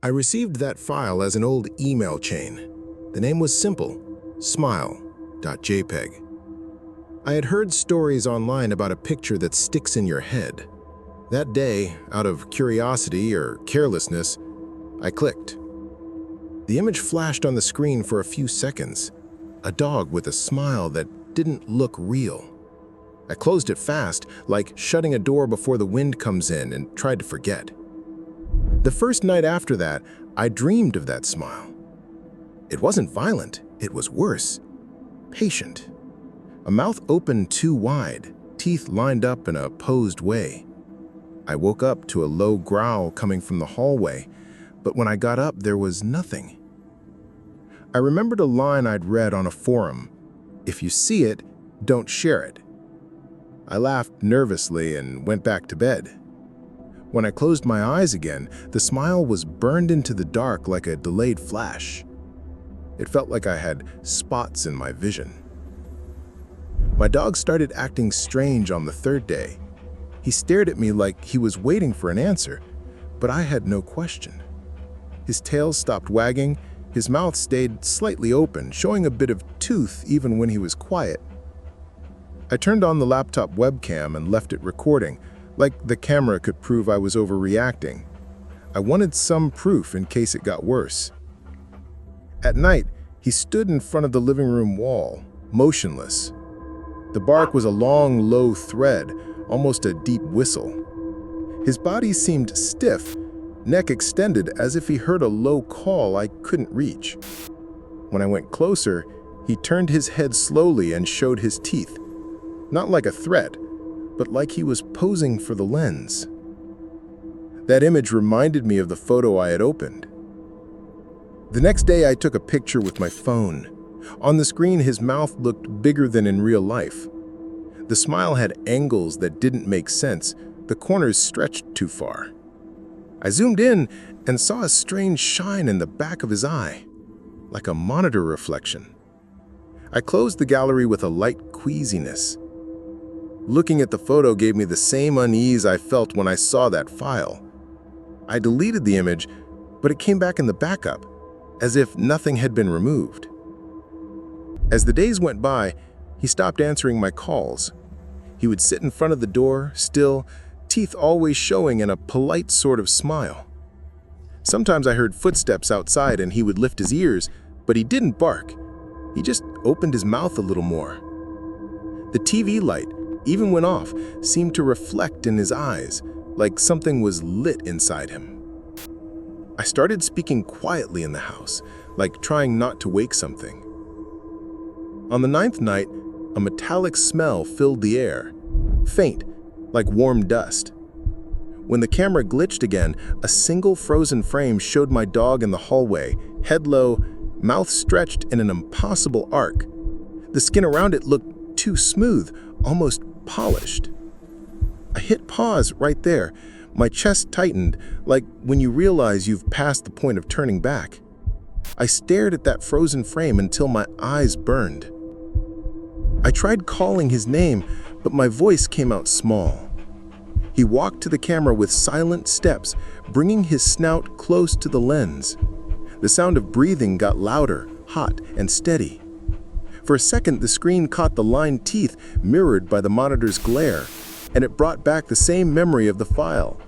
I received that file as an old email chain. The name was simple, smile.jpg. I had heard stories online about a picture that sticks in your head. That day, out of curiosity or carelessness, I clicked. The image flashed on the screen for a few seconds, a dog with a smile that didn't look real. I closed it fast, like shutting a door before the wind comes in, and tried to forget. The first night after that, I dreamed of that smile. It wasn't violent, it was worse. Patient. A mouth open too wide, teeth lined up in a posed way. I woke up to a low growl coming from the hallway, but when I got up, there was nothing. I remembered a line I'd read on a forum: "If you see it, don't share it." I laughed nervously and went back to bed. When I closed my eyes again, the smile was burned into the dark like a delayed flash. It felt like I had spots in my vision. My dog started acting strange on the third day. He stared at me like he was waiting for an answer, but I had no question. His tail stopped wagging, his mouth stayed slightly open, showing a bit of tooth even when he was quiet. I turned on the laptop webcam and left it recording, like the camera could prove I was overreacting. I wanted some proof in case it got worse. At night, he stood in front of the living room wall, motionless. The bark was a long, low thread, almost a deep whistle. His body seemed stiff, neck extended as if he heard a low call I couldn't reach. When I went closer, he turned his head slowly and showed his teeth. Not like a threat, but like he was posing for the lens. That image reminded me of the photo I had opened. The next day, I took a picture with my phone. On the screen, his mouth looked bigger than in real life. The smile had angles that didn't make sense. The corners stretched too far. I zoomed in and saw a strange shine in the back of his eye, like a monitor reflection. I closed the gallery with a light queasiness. Looking at the photo gave me the same unease I felt when I saw that file. I deleted the image, but it came back in the backup, as if nothing had been removed. As the days went by, he stopped answering my calls. He would sit in front of the door, still, teeth always showing in a polite sort of smile. Sometimes I heard footsteps outside and he would lift his ears, but he didn't bark. He just opened his mouth a little more. The TV light, even when off, seemed to reflect in his eyes, like something was lit inside him. I started speaking quietly in the house, like trying not to wake something. On the 9th night, a metallic smell filled the air, faint, like warm dust. When the camera glitched again, a single frozen frame showed my dog in the hallway, head low, mouth stretched in an impossible arc. The skin around it looked too smooth, almost polished. I hit pause right there. My chest tightened, like when you realize you've passed the point of turning back. I stared at that frozen frame until my eyes burned. I tried calling his name, but my voice came out small. He walked to the camera with silent steps, bringing his snout close to the lens. The sound of breathing got louder, hot, and steady. For a second, the screen caught the lined teeth mirrored by the monitor's glare, and it brought back the same memory of the file.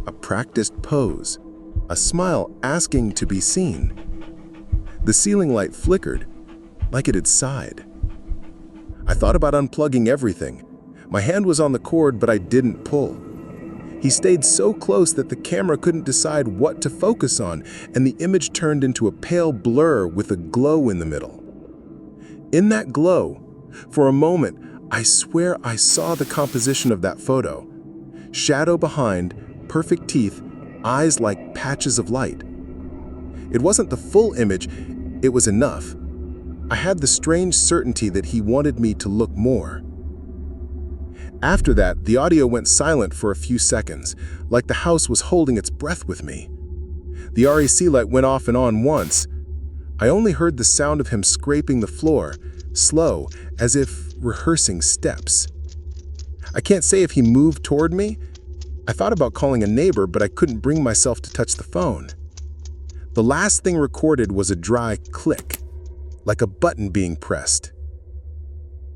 A practiced pose, a smile asking to be seen. The ceiling light flickered, like it had sighed. I thought about unplugging everything. My hand was on the cord, but I didn't pull. He stayed so close that the camera couldn't decide what to focus on, and the image turned into a pale blur with a glow in the middle. In that glow, for a moment, I swear I saw the composition of that photo. Shadow behind, perfect teeth, eyes like patches of light. It wasn't the full image, it was enough. I had the strange certainty that he wanted me to look more. After that, the audio went silent for a few seconds, like the house was holding its breath with me. The REC light went off and on once. I only heard the sound of him scraping the floor, slow, as if rehearsing steps. I can't say if he moved toward me. I thought about calling a neighbor, but I couldn't bring myself to touch the phone. The last thing recorded was a dry click, like a button being pressed.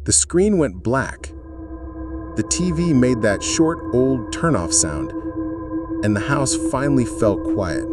The screen went black. The TV made that short, old turn-off sound, and the house finally felt quiet.